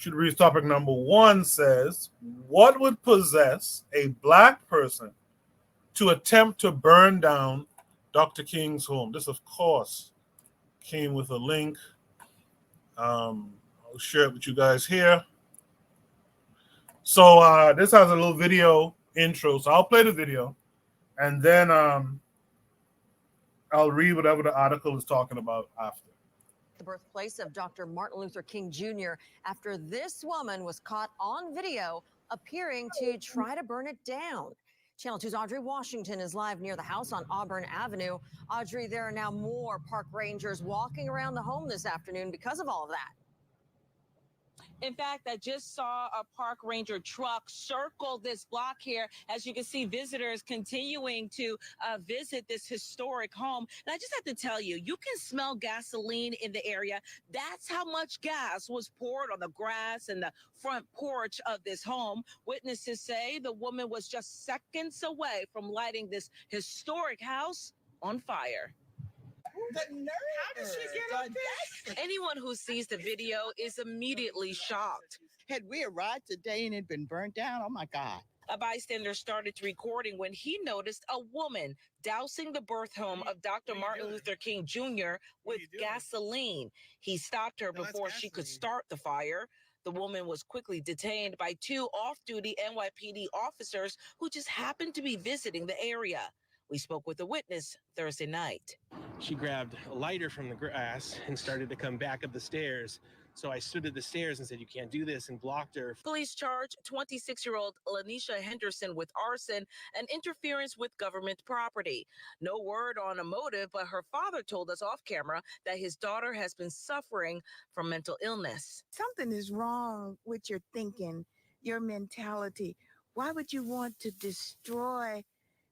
Should read topic number one says, what would possess a black person to attempt to burn down Dr. King's home? This, of course, came with a link. I'll share it with you guys here. So this has a little video intro. So I'll play the video, and then I'll read whatever the article is talking about after. The birthplace of Dr. Martin Luther King Jr. after this woman was caught on video appearing to try to burn it down. Channel 2's Audrey Washington is live near the house on Auburn Avenue. Audrey, there are now more park rangers walking around the home this afternoon because of all of that. In fact, I just saw a park ranger truck circle this block here. As you can see, visitors continuing to visit this historic home. And I just have to tell you, you can smell gasoline in the area. That's how much gas was poured on the grass and the front porch of this home. Witnesses say the woman was just seconds away from lighting this historic house on fire. The nerve. How did she get up there? Anyone who sees the video is immediately shocked. Had we arrived today and it had been burnt down, oh my God. A bystander started recording when he noticed a woman dousing the birth home of Dr. Martin Luther King Jr. with gasoline. He stopped her before she could start the fire. The woman was quickly detained by two off-duty NYPD officers who just happened to be visiting the area. We spoke with a witness Thursday night. She grabbed a lighter from the grass and started to come back up the stairs. So I stood at the stairs and said, you can't do this, and blocked her. Police charged 26-year-old Lanisha Henderson with arson and interference with government property. No word on a motive, but her father told us off camera that his daughter has been suffering from mental illness. Something is wrong with your thinking, your mentality. Why would you want to destroy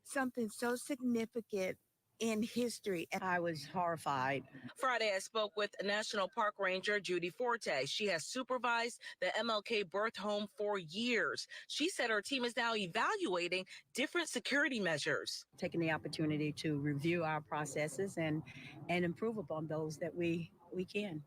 something so significant in history? And I was horrified. Friday, I spoke with National Park Ranger Judy Forte. She has supervised the MLK birth home for years. She said her team is now evaluating different security measures. Taking the opportunity to review our processes and improve upon those that we can.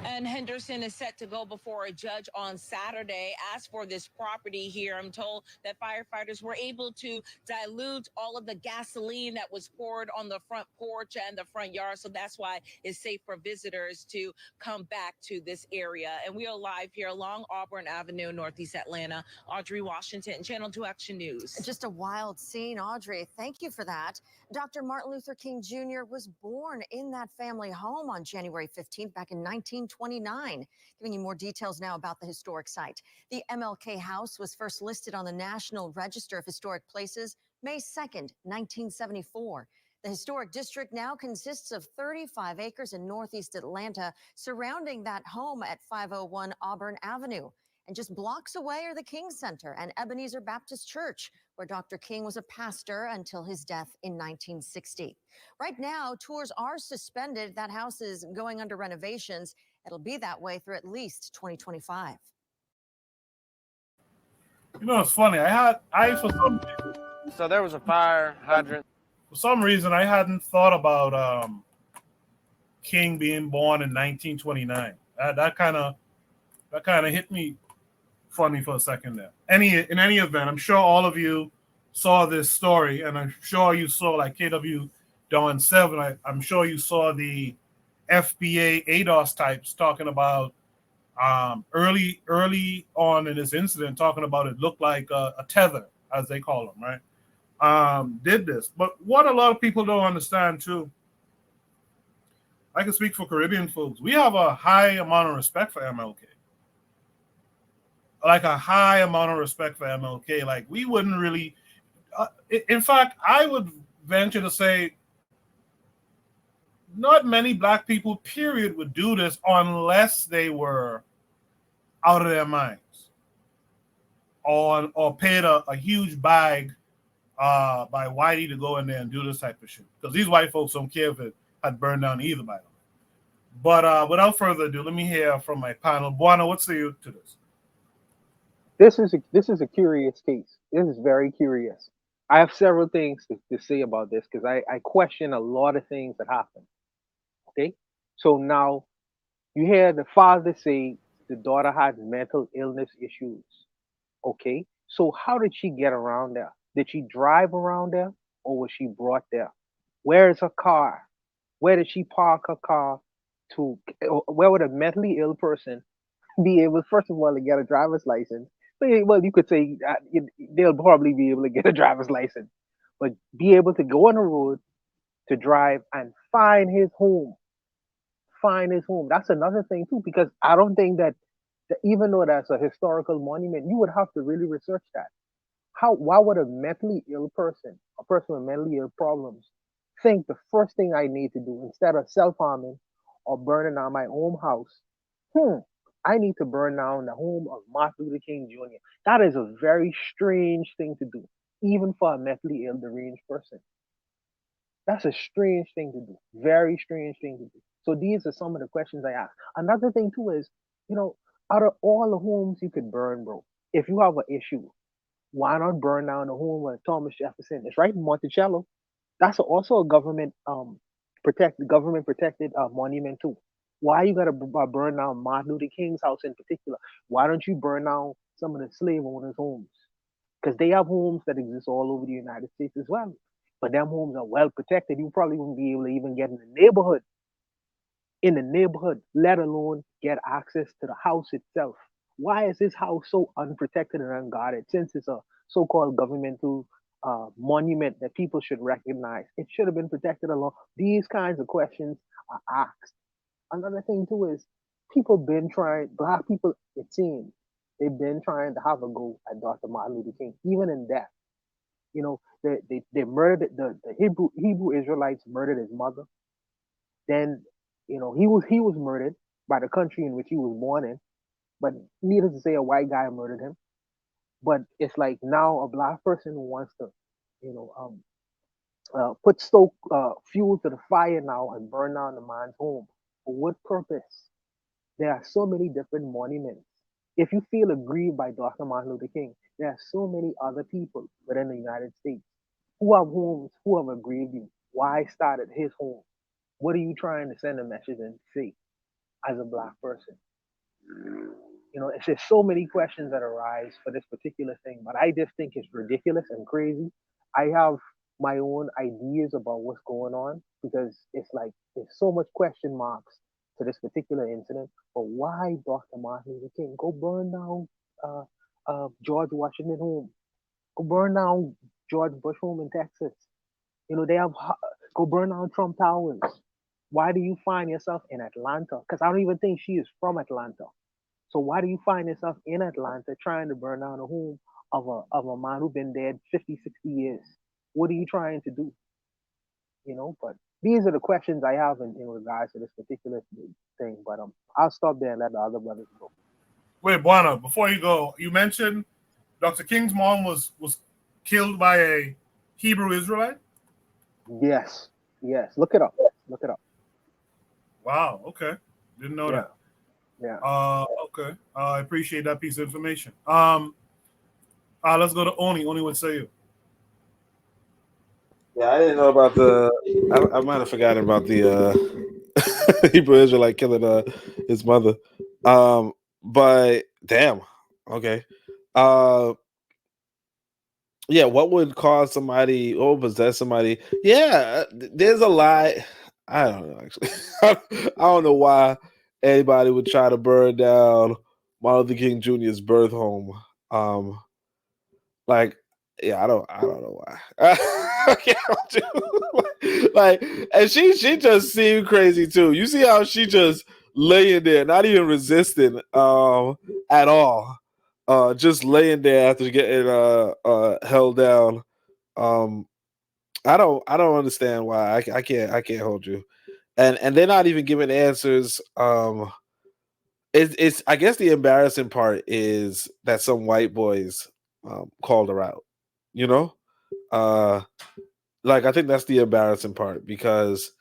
And Henderson is set to go before a judge on Saturday. As for this property here, I'm told that firefighters were able to dilute all of the gasoline that was poured on the front porch and the front yard. So that's why it's safe for visitors to come back to this area. And we are live here along Auburn Avenue, Northeast Atlanta. Audrey Washington, Channel 2 Action News. Just a wild scene, Audrey. Thank you for that. Dr. Martin Luther King Jr. was born in that family home on January 15th back in 1929. Giving you more details now about the historic site. The MLK House was first listed on the National Register of Historic Places May 2nd, 1974. The historic district now consists of 35 acres in Northeast Atlanta, surrounding that home at 501 Auburn Avenue. And just blocks away are the King Center and Ebenezer Baptist Church, where Dr. King was a pastor until his death in 1960. Right now, tours are suspended. That house is going under renovations. It'll be that way through at least 2025. You know, it's funny. So there was a fire hydrant. For some reason, I hadn't thought about King being born in 1929. That kind of hit me funny for a second there. In any event, I'm sure all of you saw this story, and I'm sure you saw, like KW Dawn 7, I'm sure you saw the FBA ADOS types talking about early on in this incident, talking about it looked like a tether, as they call them, right? Did this. But what a lot of people don't understand too, I can speak for Caribbean folks, we have a high amount of respect for MLK. Like a high amount of respect for MLK. Like we wouldn't really, in fact, I would venture to say not many black people, period, would do this unless they were out of their minds or paid a huge bag by Whitey to go in there and do this type of shit. Because these white folks don't care if it had burned down either, by the way. But without further ado, let me hear from my panel. Buana, what say you to this? This is a curious case. This is very curious. I have several things to say about this because I question a lot of things that happen. Okay, so now You hear the father say the daughter had mental illness issues. Okay, so how did she get around there? Did she drive around there, or was she brought there? Where is her car? Where did she park her car to? Where would a mentally ill person be able, first of all, to get a driver's license? Well, you could say they'll probably be able to get a driver's license, but be able to go on the road to drive and find his home. That's another thing too, because I don't think that even though that's a historical monument, you would have to really research that. Why would a mentally ill person, a person with mentally ill problems, think the first thing I need to do instead of self harming or burning down my own house, hmm, I need to burn down the home of Martin Luther King Jr. That is a very strange thing to do, even for a mentally ill, deranged person. That's a strange thing to do. Very strange thing to do. So these are some of the questions I ask. Another thing too is, you know, out of all the homes you could burn, bro, if you have an issue, why not burn down the home of Thomas Jefferson? It's right in Monticello. That's also a government protected monument too. Why you gotta burn down Martin Luther King's house in particular? Why don't you burn down some of the slave owners' homes? Because they have homes that exist all over the United States as well. But them homes are well protected. You probably wouldn't be able to even get in the neighborhood, let alone get access to the house itself. Why is this house so unprotected and unguarded? Since it's a so-called governmental monument that people should recognize, it should have been protected along. These kinds of questions are asked. Another thing too is people been trying. Black people, it seems, they've been trying to have a go at Dr. Martin Luther King, even in death. They murdered the Hebrew Israelites murdered his mother. Then, he was murdered by the country in which he was born in. But needless to say, a white guy murdered him. But it's like now a black person who wants to, you know, put stoke fuel to the fire now and burn down the man's home. For what purpose? There are so many different monuments. If you feel aggrieved by Dr. Martin Luther King, there are so many other people within the United States who have homes who have aggrieved you. Why start at his home? What are you trying to send a message and say as a black person? It's just so many questions that arise for this particular thing, but I just think it's ridiculous and crazy. I have my own ideas about what's going on because it's like there's so much question marks to this particular incident. But why Dr. Martin Luther King? Go burn down uh, George Washington home. Go burn down George Bush home in Texas. They have go burn down Trump Towers. Why do you find yourself in Atlanta? Because I don't even think she is from Atlanta. So why do you find yourself in Atlanta trying to burn down the home of a man who's been dead 50, 60 years? What are you trying to do? But these are the questions I have in regards to this particular thing. But I'll stop there and let the other brothers go. Wait, Buana, before you go, you mentioned Dr. King's mom was killed by a Hebrew Israelite? Yes. Yes. Look it up. Look it up. Wow, okay. Didn't know Yeah. that. Yeah. Okay. I appreciate that piece of information. Let's go to Oni. Oni, what say you? Yeah, I didn't know about the. I might have forgotten about the Hebrew Israelite killing his mother. But damn. Okay. Uh, yeah. What would cause somebody or possess somebody? Yeah, there's a lot. I don't know. Actually, I don't know why anybody would try to burn down Martin Luther King Jr.'s birth home. Um, like, yeah, I don't know why. I can't do- like, and she just seemed crazy too. You see how she just laying there, not even resisting at all. Just laying there after getting held down. Um, I don't understand why. I can't hold you. And they're not even giving answers. It's I guess the embarrassing part is that some white boys called her out. You know, uh, like I think that's the embarrassing part because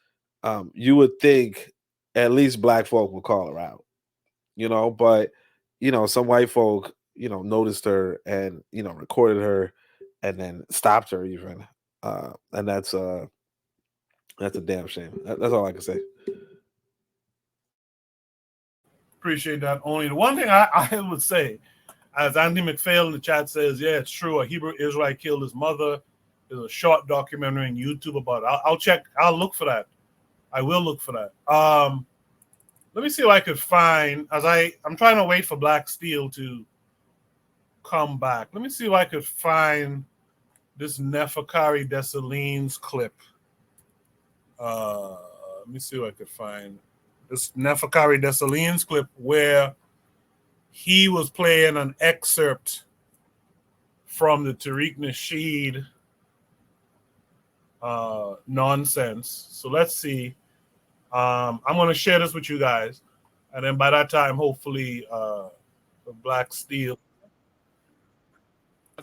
you would think at least black folk would call her out. But some white folk noticed her and recorded her and then stopped her even, and that's a damn shame. That's all I can say. Appreciate that. Only the one thing I would say, as Andy McPhail in the chat says, yeah, it's true. A Hebrew Israelite killed his mother. There's a short documentary on YouTube about it. I'll check. I'll look for that. I will look for that. Let me see if I could find, as I'm trying to wait for Black Steel to come back. Let me see if I could find this Neferkari Dessalines clip. Let me see if I could find this Neferkari Dessalines clip where he was playing an excerpt from the Tariq Nasheed nonsense. So let's see. I'm going to share this with you guys. And then by that time, hopefully, the Black Steel.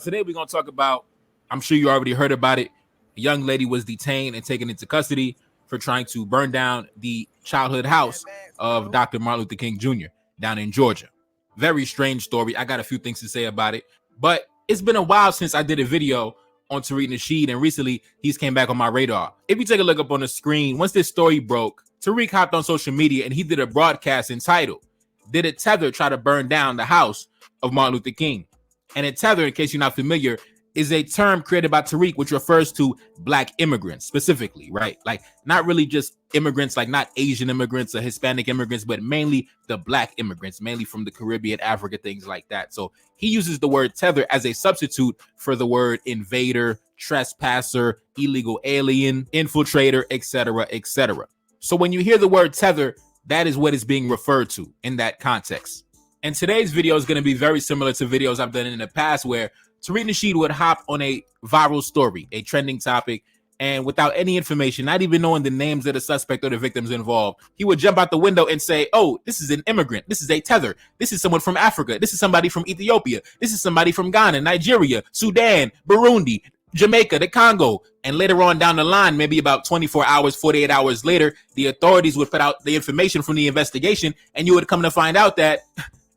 Today, we're going to talk about, I'm sure you already heard about it. A young lady was detained and taken into custody for trying to burn down the childhood house of Dr. Martin Luther King Jr. down in Georgia. Very strange story. I got a few things to say about it, but it's been a while since I did a video on Tariq Nasheed, and recently he's came back on my radar. If you take a look up on the screen, once this story broke, Tariq hopped on social media and he did a broadcast entitled, "Did a Tether Try to Burn Down the House of Martin Luther King?" And a tether, in case you're not familiar, is a term created by Tariq, which refers to Black immigrants specifically, right? Like not really just immigrants, like not Asian immigrants or Hispanic immigrants, but mainly the Black immigrants, mainly from the Caribbean, Africa, things like that. So he uses the word tether as a substitute for the word invader, trespasser, illegal alien, infiltrator, etc., etc. So when you hear the word tether, that is what is being referred to in that context. And today's video is going to be very similar to videos I've done in the past where Tariq Nasheed would hop on a viral story, a trending topic, and without any information, not even knowing the names of the suspect or the victims involved, he would jump out the window and say, oh, this is an immigrant. This is a tether. This is someone from Africa. This is somebody from Ethiopia. This is somebody from Ghana, Nigeria, Sudan, Burundi, Jamaica, the Congo. And later on down the line, maybe about 24 hours, 48 hours later, the authorities would put out the information from the investigation, and you would come to find out that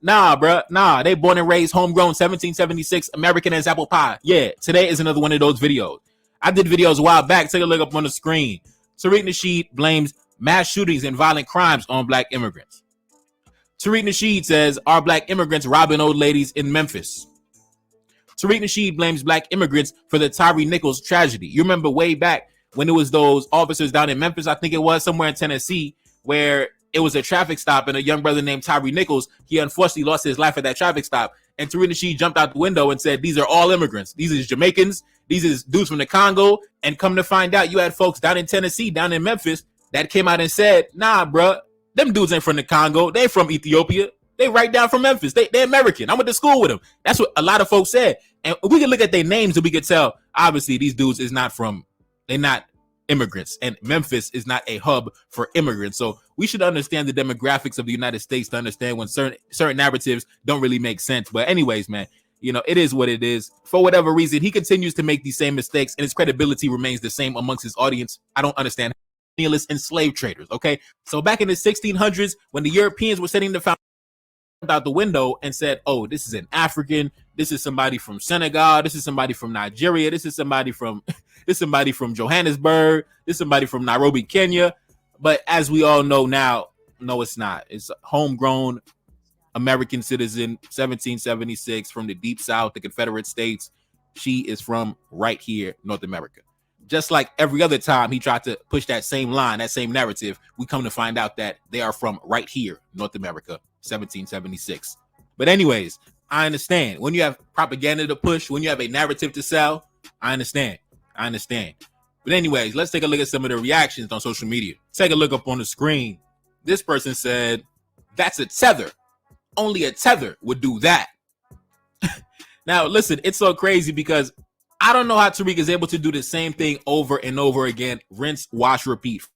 nah, bruh. Nah, they born and raised, homegrown, 1776, American as apple pie. Yeah, today is another one of those videos. I did videos a while back. Take a look up on the screen. Tariq Nasheed blames mass shootings and violent crimes on Black immigrants. Tariq Nasheed says, are Black immigrants robbing old ladies in Memphis? Tariq Nasheed blames Black immigrants for the Tyree Nichols tragedy. You remember way back when it was those officers down in Memphis, I think it was somewhere in Tennessee, where it was a traffic stop and a young brother named Tyree Nichols, he unfortunately lost his life at that traffic stop. And Tariq Nasheed jumped out the window and said, these are all immigrants. These are Jamaicans. These is dudes from the Congo. And come to find out, you had folks down in Tennessee, down in Memphis, that came out and said, nah, bruh, them dudes ain't from the Congo. They from Ethiopia. They right down from Memphis. They American. I went to school with them. That's what a lot of folks said. And we can look at their names and we could tell, obviously, these dudes is not from, they're not immigrants, and Memphis is not a hub for immigrants. So we should understand the demographics of the United States to understand when certain narratives don't really make sense. But anyways, man, you know, it is what it is. For whatever reason, he continues to make these same mistakes and his credibility remains the same amongst his audience. I don't understand and slave traders. Okay, so back in the 1600s, when the Europeans were setting the foundation out the window and said, oh, this is an African, this is somebody from Senegal, this is somebody from Nigeria, this is somebody from Johannesburg, this is somebody from Nairobi, Kenya. But as we all know now, no, it's not. It's a homegrown American citizen, 1776, from the deep South, the Confederate States. She is from right here, North America. Just like every other time he tried to push that same line, that same narrative, we come to find out that they are from right here, North America, 1776. But anyways, I understand. When you have propaganda to push, when you have a narrative to sell, I understand. But anyways, let's take a look at some of the reactions on social media. Take a look up on the screen. This person said, that's a tether. Only a tether would do that. Now, listen, it's so crazy because I don't know how Tariq is able to do the same thing over and over again. Rinse, wash, repeat.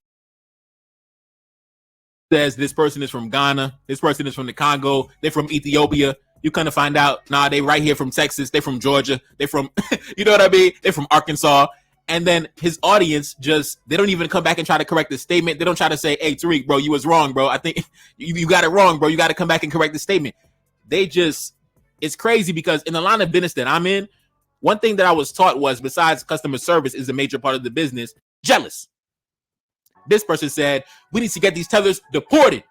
Says this person is from Ghana. This person is from the Congo. They're from Ethiopia. You kind of find out, nah, they right here from Texas. They're from Georgia. They're from, you know what I mean? They're from Arkansas. And then his audience they don't even come back and try to correct the statement. They don't try to say, hey, Tariq, bro, you was wrong, bro. I think you got it wrong, bro. You got to come back and correct the statement. It's crazy because in the line of business that I'm in, one thing that I was taught was, besides customer service is a major part of the business, jealous. This person said, we need to get these tethers deported.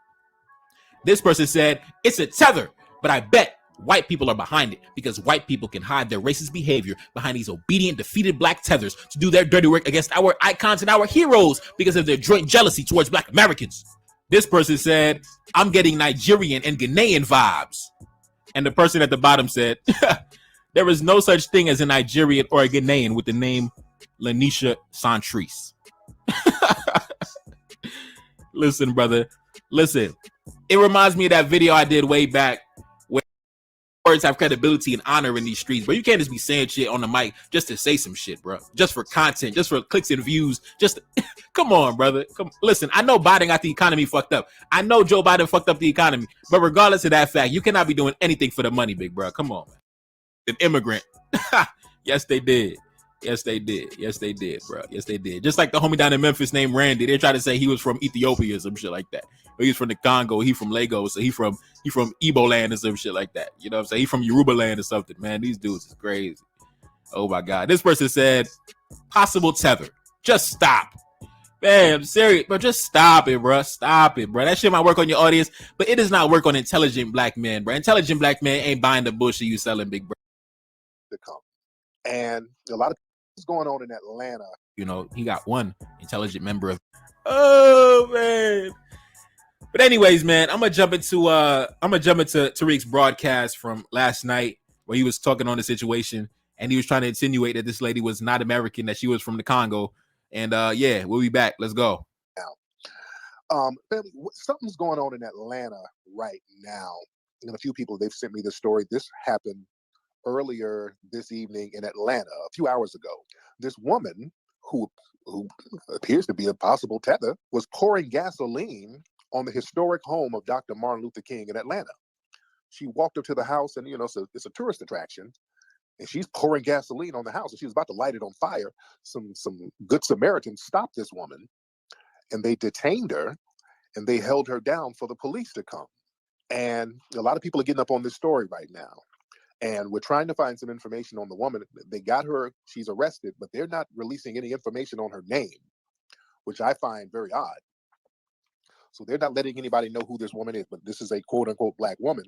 This person said, it's a tether, but I bet white people are behind it because white people can hide their racist behavior behind these obedient, defeated black tethers to do their dirty work against our icons and our heroes because of their joint jealousy towards black Americans. This person said, I'm getting Nigerian and Ghanaian vibes. And the person at the bottom said, there is no such thing as a Nigerian or a Ghanaian with the name Lanisha Santrice. Listen, brother. Listen. It reminds me of that video I did way back where words have credibility and honor in these streets, but you can't just be saying shit on the mic just to say some shit, bro. Just for content, just for clicks and views. Just come on, brother. Listen, I know Biden got the economy fucked up. I know Joe Biden fucked up the economy, but regardless of that fact, you cannot be doing anything for the money, big bro. Come on, man. An immigrant. Yes, they did. Yes, they did. Yes, they did, bro. Yes, they did. Just like the homie down in Memphis named Randy. They tried to say he was from Ethiopia or some shit like that. Or he's from the Congo. He from Lagos. So he from Igbo land or some shit like that. You know what I'm saying? He from Yoruba land or something. Man, these dudes is crazy. Oh my God. This person said, possible tether. Just stop. Man, I'm serious, but just stop it, bro. Stop it, bro. That shit might work on your audience, but it does not work on intelligent black men, bro. Intelligent black men ain't buying the bullshit you selling, big bro. To come. And a lot of things going on in Atlanta. You know, he got one intelligent member of. Oh man. But anyways, man, I'm gonna jump into Tariq's broadcast from last night where he was talking on the situation and he was trying to insinuate that this lady was not American, that she was from the Congo. And yeah, we'll be back. Let's go. Family, something's going on in Atlanta right now. And a few people, they've sent me this story. This happened earlier this evening in Atlanta, a few hours ago. This woman who appears to be a possible tether was pouring gasoline on the historic home of Dr. Martin Luther King in Atlanta. She walked up to the house and, you know, so it's a tourist attraction. And she's pouring gasoline on the house and she was about to light it on fire. Some good Samaritans stopped this woman and they detained her and they held her down for the police to come. And a lot of people are getting up on this story right now. And we're trying to find some information on the woman. They got her, she's arrested, but they're not releasing any information on her name, which I find very odd. So they're not letting anybody know who this woman is, but this is a quote unquote black woman.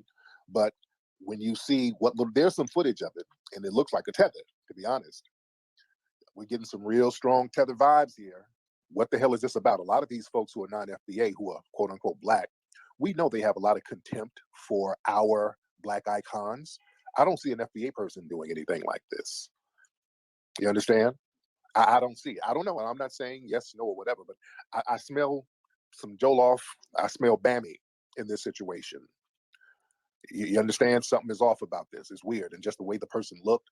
But when you see there's some footage of it and it looks like a tether, to be honest. We're getting some real strong tether vibes here. What the hell is this about? A lot of these folks who are non-FBA, who are quote unquote black, we know they have a lot of contempt for our black icons. I don't see an FBA person doing anything like this. You understand? I don't see it. I don't know. And I'm not saying yes, no, or whatever, but I smell some Jollof. I smell Bammy in this situation. You understand? Something is off about this. It's weird. And just the way the person looked,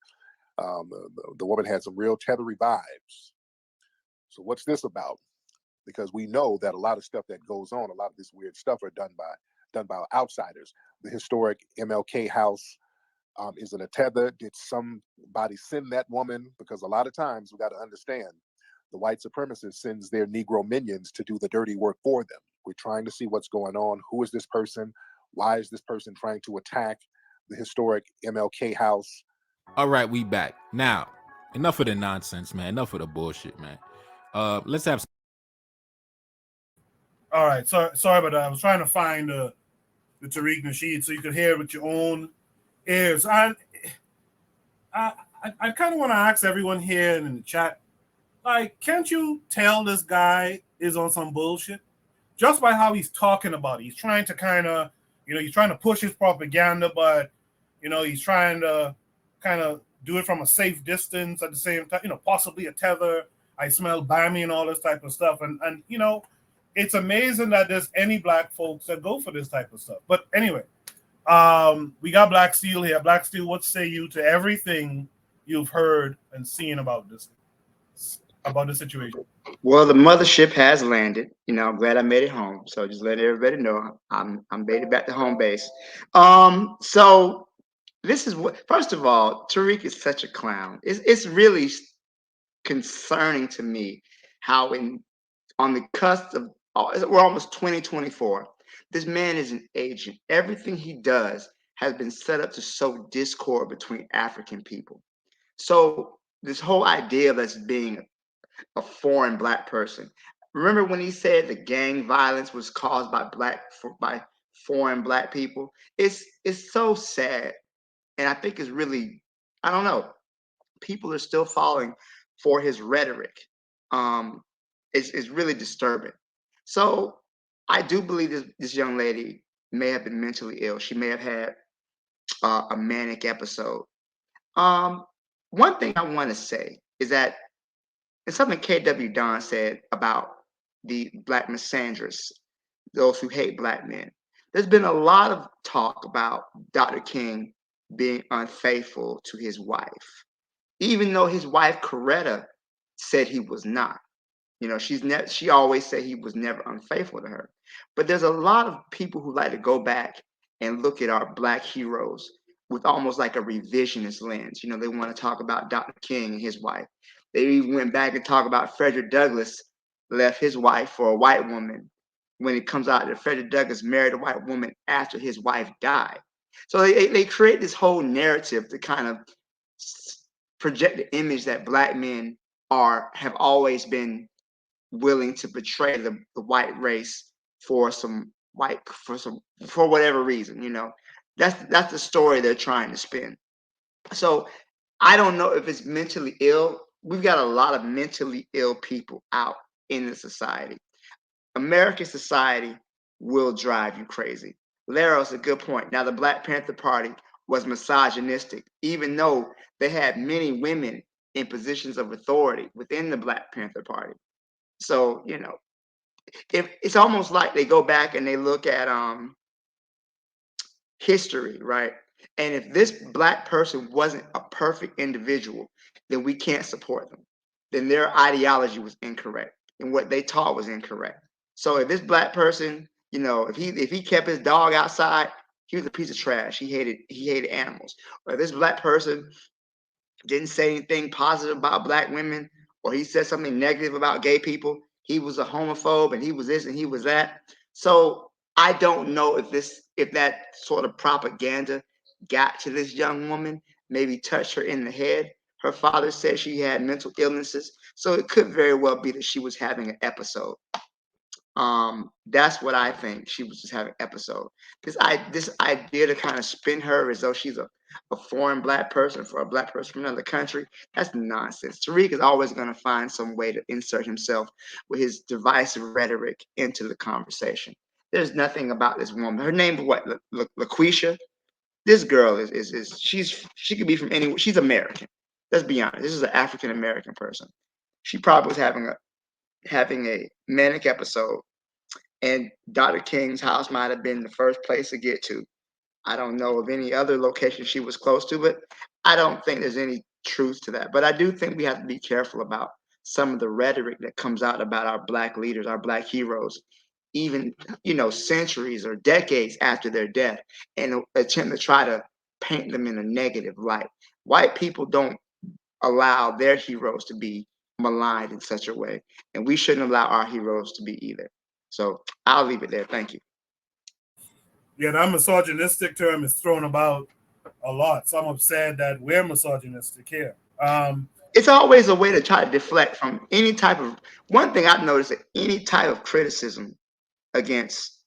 the woman had some real tethery vibes. So what's this about? Because we know that a lot of stuff that goes on, a lot of this weird stuff are done by outsiders. The historic MLK house, is it a tether? Did somebody send that woman? Because a lot of times we got to understand the white supremacist sends their Negro minions to do the dirty work for them. We're trying to see what's going on. Who is this person? Why is this person trying to attack the historic MLK house? All right, we back. Now, enough of the nonsense, man. Enough of the bullshit, man. Let's have. All right, sorry about that. I was trying to find the Tariq Nasheed so you could hear it with your own ears. I kind of want to ask everyone here in the chat, like, can't you tell this guy is on some bullshit just by how he's talking about it? He's trying to kind of, he's trying to push his propaganda, but he's trying to kind of do it from a safe distance at the same time. Possibly a tether. I smell Bammy and all this type of stuff, and it's amazing that there's any black folks that go for this type of stuff. But anyway. We got Black Steel here. Black Steel, what say you to everything you've heard and seen about the situation? Well, the mothership has landed. I'm glad I made it home. So just let everybody know I'm made it back to home base. So this is what. First of all, Tariq is such a clown. It's really concerning to me how on the cusp of we're almost 2024. This man is an agent. Everything he does has been set up to sow discord between African people. So this whole idea of us being a foreign black person. Remember when he said the gang violence was caused by foreign black people. It's so sad. And I think it's really, I don't know, people are still falling for his rhetoric. Um, it's really disturbing. So I do believe this young lady may have been mentally ill. She may have had a manic episode. Um, One thing I want to say is that it's something KW Don said about the black misandrists, those who hate black men. There's been a lot of talk about Dr. King being unfaithful to his wife, even though his wife Coretta said he was not. You know, she always said he was never unfaithful to her. But there's a lot of people who like to go back and look at our black heroes with almost like a revisionist lens. You know, they want to talk about Dr. King and his wife. They even went back and talk about Frederick Douglass left his wife for a white woman when it comes out that Frederick Douglass married a white woman after his wife died. So they create this whole narrative to kind of project the image that black men have always been willing to betray the white race for for whatever reason, you know. That's the story they're trying to spin. So I don't know if it's mentally ill. We've got a lot of mentally ill people out in the society. American society will drive you crazy. Laro's a good point. Now, the Black Panther Party was misogynistic, even though they had many women in positions of authority within the Black Panther Party. So, you know, if it's almost like they go back and they look at history, right? And if this black person wasn't a perfect individual, then we can't support them. Then their ideology was incorrect and what they taught was incorrect. So if this black person, you know, if he kept his dog outside, he was a piece of trash. He hated animals. Or if this black person didn't say anything positive about black women, or he said something negative about gay people, he was a homophobe and he was this and he was that. So I don't know if that sort of propaganda got to this young woman, maybe touched her in the head. Her father said she had mental illnesses, so it could very well be that she was having an episode. That's what I think. She was just having an episode. This idea to kind of spin her as though she's a foreign black person for a black person from another country, that's nonsense. Tariq is always going to find some way to insert himself with his divisive rhetoric into the conversation. There's nothing about this woman. Her name is what? LaQuisha. This girl is she could be from anywhere. She's American. Let's be honest. This is an African American person. She probably was having a manic episode, and Dr. King's house might have been the first place to get to. I don't know of any other location she was close to, but I don't think there's any truth to that. But I do think we have to be careful about some of the rhetoric that comes out about our black leaders, our black heroes, even, you know, centuries or decades after their death, and attempt to try to paint them in a negative light. White people don't allow their heroes to be maligned in such a way, and we shouldn't allow our heroes to be either. So I'll leave it there. Thank you. Yeah, that misogynistic term is thrown about a lot. Some have said that we're misogynistic here. It's always a way to try to deflect from any type of. One thing I've noticed that any type of criticism against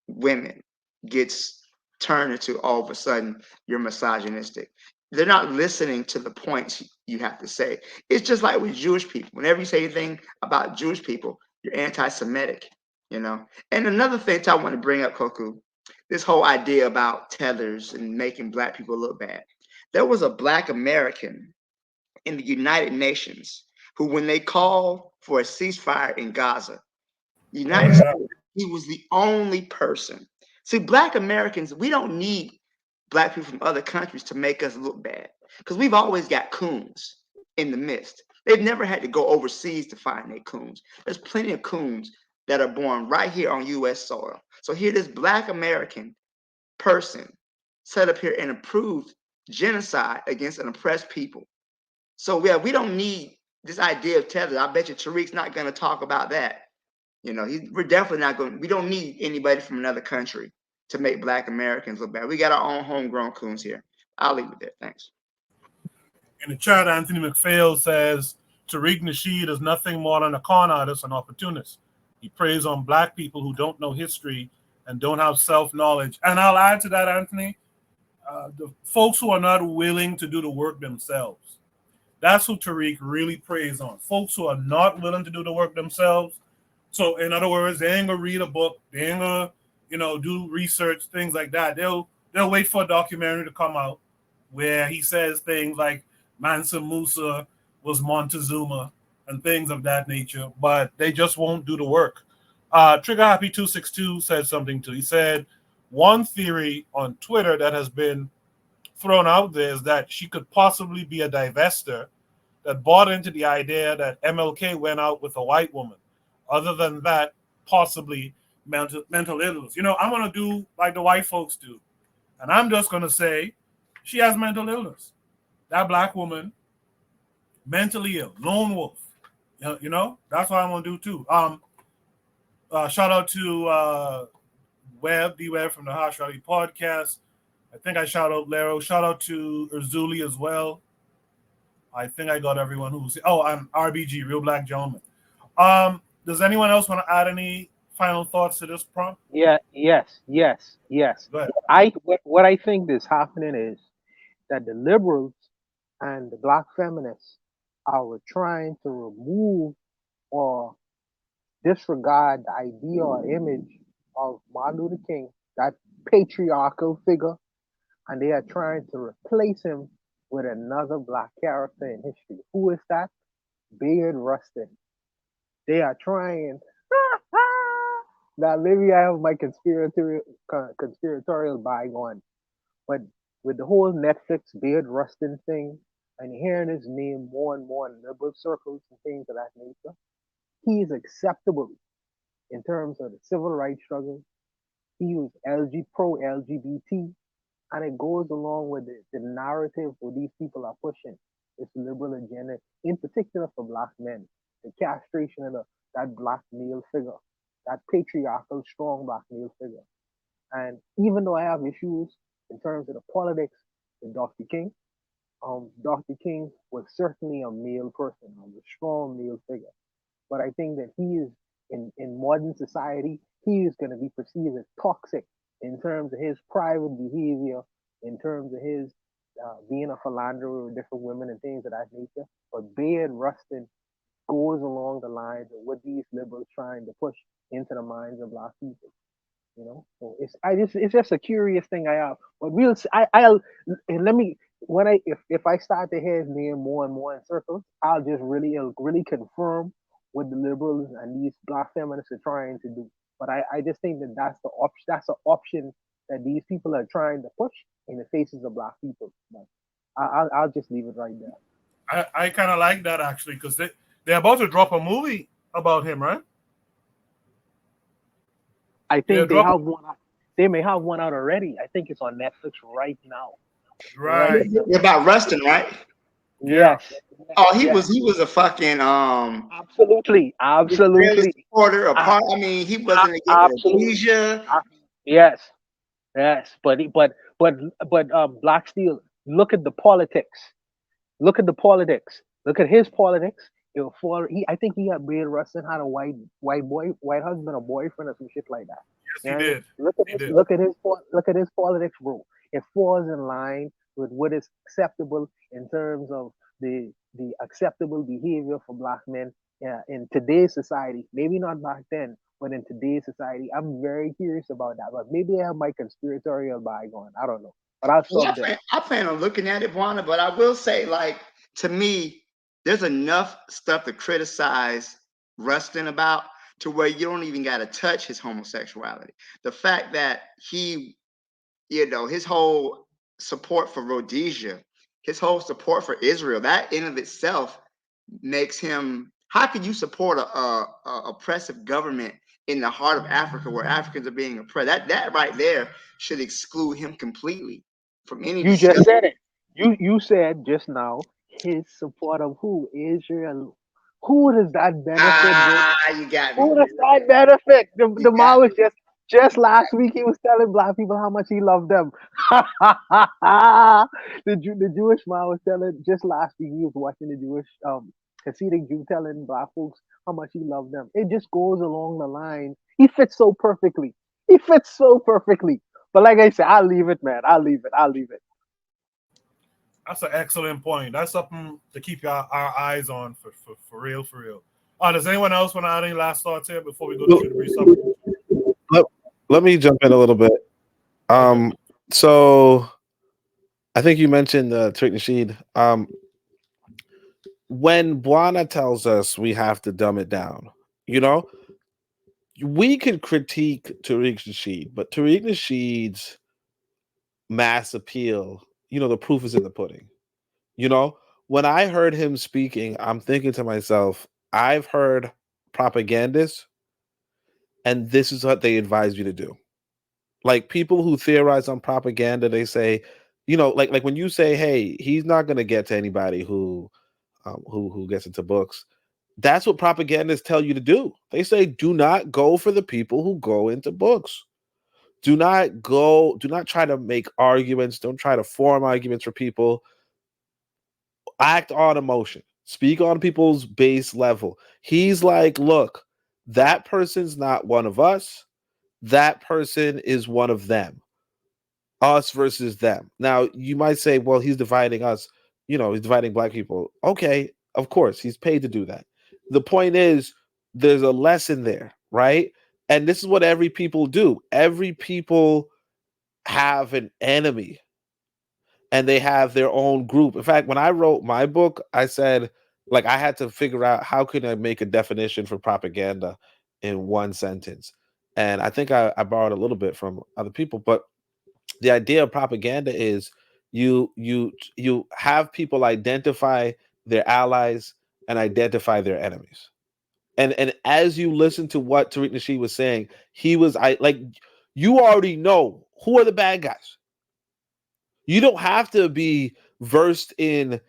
women gets turned into all of a sudden you're misogynistic. They're not listening to the points you have to say. It's just like with Jewish people. Whenever you say anything about Jewish people, you're anti-Semitic, you know. And another thing I want to bring up, Koku, this whole idea about tethers and making black people look bad. There was a black American in the United Nations who, when they called for a ceasefire in Gaza, United States, he was the only person. See, black Americans, we don't need black people from other countries to make us look bad because we've always got coons in the midst. They've never had to go overseas to find their coons. There's plenty of coons that are born right here on U.S. soil. So here, this black American person set up here and approved genocide against an oppressed people. So yeah, we don't need this idea of tether. I bet you Tariq's not going to talk about that. You know, we're definitely not going. We don't need anybody from another country to make black Americans look bad. We got our own homegrown coons here. I'll leave it there. Thanks. In the chat, Anthony McPhail says Tariq Nasheed is nothing more than a con artist and opportunist. He preys on black people who don't know history and don't have self knowledge. And I'll add to that, Anthony, the folks who are not willing to do the work themselves. That's who Tariq really preys on. Folks who are not willing to do the work themselves. So, in other words, they ain't gonna read a book. They ain't gonna, do research, things like that. They'll wait for a documentary to come out where he says things like Mansa Musa was Montezuma and things of that nature, but they just won't do the work. Trigger Happy 262 said something too. He said one theory on Twitter that has been thrown out there is that she could possibly be a divester that bought into the idea that MLK went out with a white woman. Other than that, possibly mental illness. I'm gonna do like the white folks do, and I'm just gonna say she has mental illness. That black woman, mentally ill, lone wolf. That's what I'm gonna do too. Shout out to D Web from the Hot Shotty podcast. I think I shout out Lero. Shout out to Urzuli as well. I think I got everyone who's. Oh, I'm RBG, Real Black Gentleman. Does anyone else want to add any final thoughts to this prompt? Yeah, yes. Go ahead. What I think is happening is that the liberals and the black feminists are trying to remove or disregard the idea or image of Martin Luther King, that patriarchal figure, and they are trying to replace him with another black character in history. Who is that? Bayard Rustin. They are trying. Now maybe I have my conspiratorial bygone, but with the whole Netflix Bayard Rustin thing and hearing his name more and more in liberal circles and things of that nature, he is acceptable in terms of the civil rights struggle. He was pro LGBT, and it goes along with the narrative where these people are pushing this liberal agenda, in particular for black men, the castration of that black male figure, that patriarchal, strong black male figure. And even though I have issues in terms of the politics with Dr. King, Dr. King was certainly a male person, a strong male figure. But I think that he is in modern society, he is going to be perceived as toxic in terms of his private behavior, in terms of his being a philanderer with different women and things of that nature. But Bayard Rustin goes along the lines of what these liberals trying to push into the minds of black people. So it's just a curious thing I have. But I'll and let me when if I start to hear his name more and more in circles, it'll really confirm what the liberals and these black feminists are trying to do. But I just think that that's an option that these people are trying to push in the faces of black people. But I'll just leave it right there. I kind of like that actually because they're about to drop a movie about him, right? I think they have one. They may have one out already. I think it's on Netflix right now. Right. About Rustin, right? Yes. Oh, he was a fucking absolutely supporter of part. I mean, he wasn't against Rhodesia. Yes. But Black Steel, look at the politics. Look at his politics. I think he had Bayard Rustin had a white husband or boyfriend or some shit like that. Yes, he did. Look at his politics, bro. It falls in line with what is acceptable in terms of the acceptable behavior for black men in today's society. Maybe not back then, but in today's society. I'm very curious about that. But maybe I have my conspiratorial bygone. I don't know. But I'll stop there. I plan on looking at it, Wanda, but I will say, like, to me, there's enough stuff to criticize Rustin about to where you don't even got to touch his homosexuality. The fact that he, his whole support for Rhodesia, his whole support for Israel, that in of itself makes him, how could you support a oppressive government in the heart of Africa where Africans are being oppressed? That right there should exclude him completely from any You discussion. just said it. You said just now his support of who? Israel. Who does that benefit? You got me. Who does that benefit? The man was just last week he was telling black people how much he loved them. the Jewish man was telling just last week he was watching the Jewish Hasidic Jew telling black folks how much he loved them. It just goes along the line. He fits so perfectly. He fits so perfectly. But like I said, I'll leave it, man. I'll leave it. I'll leave it. That's an excellent point. That's something to keep our eyes on for real, for real. Does anyone else want to add any last thoughts here before we go to the brief summary? Let me jump in a little bit. So I think you mentioned Tariq Nasheed. When Buana tells us we have to dumb it down, we could critique Tariq Nasheed, but Tariq Nasheed's mass appeal, the proof is in the pudding. When I heard him speaking, I'm thinking to myself, I've heard propagandists, and this is what they advise you to do. Like people who theorize on propaganda, they say, like when you say, "Hey, he's not going to get to anybody who gets into books." That's what propagandists tell you to do. They say, "Do not go for the people who go into books. Do not try to make arguments. Don't try to form arguments for people. Act on emotion. Speak on people's base level." He's like, "Look, that person's not one of us. That person is one of them. Us versus them." Now, you might say, well, he's dividing us. He's dividing black people. Okay, of course, he's paid to do that. The point is, there's a lesson there, right? And this is what every people do. Every people have an enemy, and they have their own group. In fact, when I wrote my book, I said, like, I had to figure out how can I make a definition for propaganda in one sentence. And I think I borrowed a little bit from other people, but the idea of propaganda is you have people identify their allies and identify their enemies. And as you listen to what Tariq Nasheed was saying, you already know who are the bad guys. You don't have to be versed in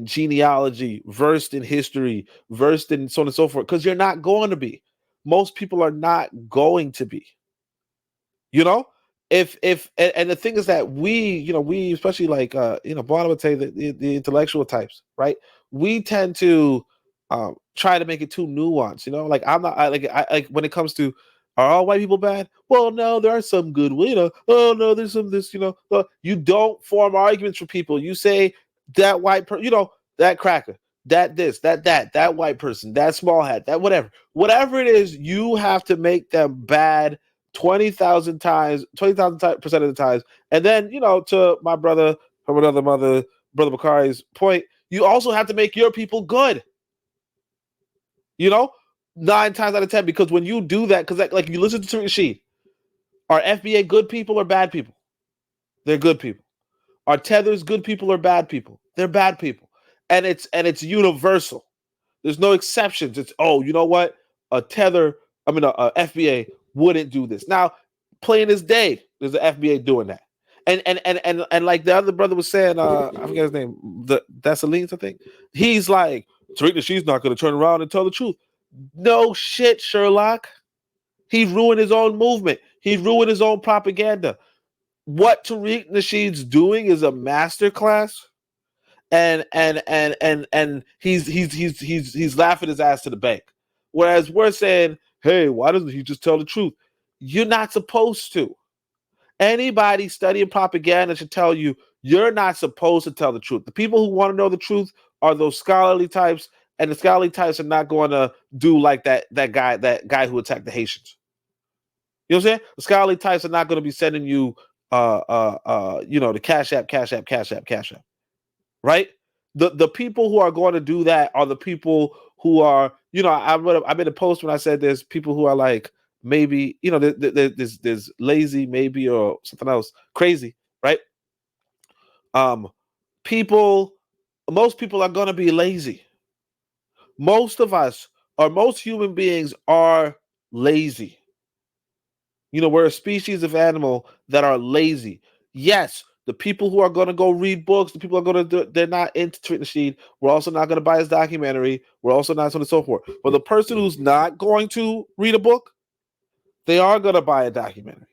genealogy, versed in history, versed in so on and so forth, because you're not going to be. Most people are not going to be. If and the thing is that we especially like Bonner would say that the intellectual types, right? We tend to try to make it too nuanced. Like I'm not I like when it comes to, are all white people bad? Well, no, there are some good. Oh no, there's some this. You don't form arguments for people. You say that white person, that cracker, that this, that white person, that small hat, that whatever it is, you have to make them bad 20,000 times, 20,000% of the times. And then, to my brother from another mother, Brother Bakari's point, you also have to make your people good. 9 times out of 10, because when you do that, because like you listen to Tariq Nasheed, are FBA good people or bad people? They're good people. Are Tethers good people or bad people? They're bad people. And it's universal. There's no exceptions. It's, oh, you know what? A FBA wouldn't do this. Now, plain as day, there's an FBA doing that. And like the other brother was saying, I forget his name, that's Alines, I think. He's like, Tariq Nasheed's not going to turn around and tell the truth. No shit, Sherlock. He ruined his own movement. He ruined his own propaganda. What Tariq Nasheed's doing is a masterclass, and he's laughing his ass to the bank. Whereas we're saying, hey, why doesn't he just tell the truth? You're not supposed to. Anybody studying propaganda should tell you you're not supposed to tell the truth. The people who want to know the truth are those scholarly types, and the scholarly types are not going to do like that guy who attacked the Haitians. You know what I'm saying? The scholarly types are not going to be sending you the Cash App. Right? The people who are going to do that are the people who are, I made a post when I said there's people who are like, maybe, there's lazy, maybe, or something else crazy, right? Most people are going to be lazy. Most of us, or most human beings, are lazy. We're a species of animal that are lazy. Yes, the people who are going to go read books, the people who are going to they're not into Tariq Nasheed. We're also not going to buy his documentary. We're also not so on and so forth. But the person who's not going to read a book, they are going to buy a documentary.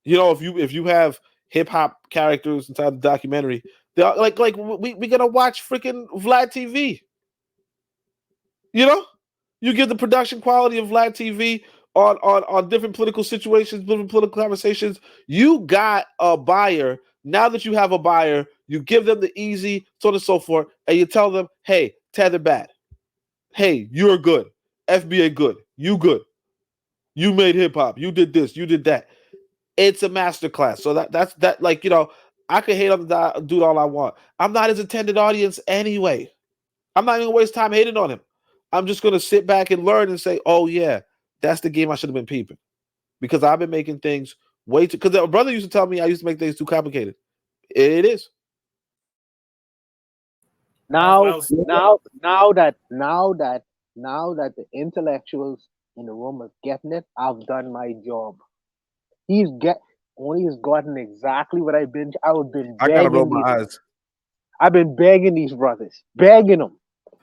If you have hip hop characters inside the documentary, they are like we're gonna watch freaking Vlad TV. You give the production quality of Vlad TV on different political situations, different political conversations. You got a buyer. Now that you have a buyer, you give them the easy, so on and so forth, and you tell them, hey, Tether bad. Hey, you're good. FBA good. You good. You made hip hop. You did this. You did that. It's a masterclass. So that's like, I could hate on the dude all I want. I'm not his intended audience anyway. I'm not even gonna waste time hating on him. I'm just gonna sit back and learn and say, oh yeah, that's the game I should have been peeping. Because I've been making things way too, because a brother used to tell me I used to make things too complicated. It is. Now that the intellectuals in the room are getting it, I've done my job. He's gotten exactly what I've been I gotta roll my eyes. I've been begging these brothers, begging them.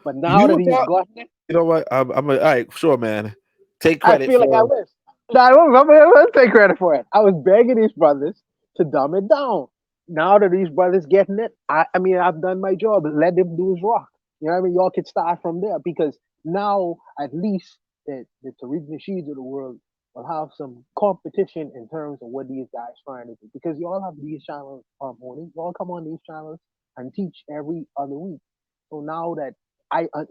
But now that he's gotten it, you know what? I'm all right, sure, man. Take I credit feel like I for was. No, I won't take credit for it. I was begging these brothers to dumb it down. Now that these brothers getting it, I mean, I've done my job. Let them do his rock. You know what I mean? Y'all can start from there because now at least the Tariq Nasheeds of the world will have some competition in terms of what these guys trying to do. Because y'all have these channels morning. Y'all come on these channels and teach every other week. So now that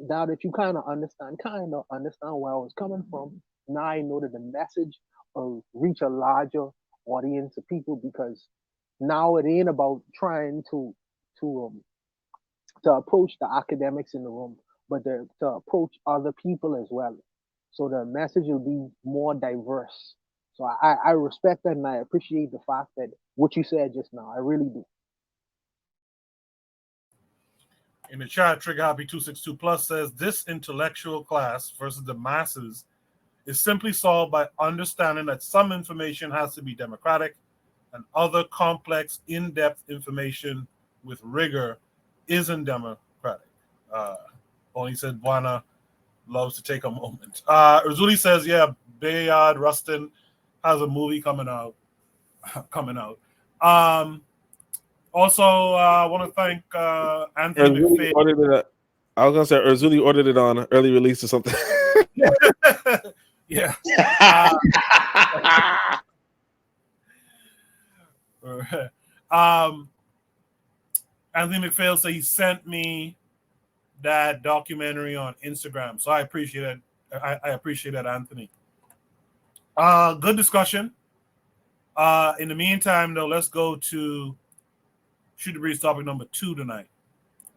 now that you kind of understand where I was coming from, now I know that the message will reach a larger audience of people because now it ain't about trying to approach the academics in the room, but to approach other people as well. So the message will be more diverse. So I respect that and I appreciate the fact that what you said just now. I really do. In the chat, Trigger Happy 262 Plus says this intellectual class versus the masses is simply solved by understanding that some information has to be democratic and other complex, in-depth information with rigor isn't democratic. Only said Buana loves to take a moment. Razuli says, yeah, Bayard Rustin has a movie coming out. Also, I want to thank Anthony McPhail. I was gonna say Urzuli ordered it on early release or something. Yeah. Anthony McPhail said he sent me that documentary on Instagram, so I appreciate it. I appreciate that, Anthony. Good discussion. In the meantime, though, let's go to Shoot the Breeze topic number 2 tonight.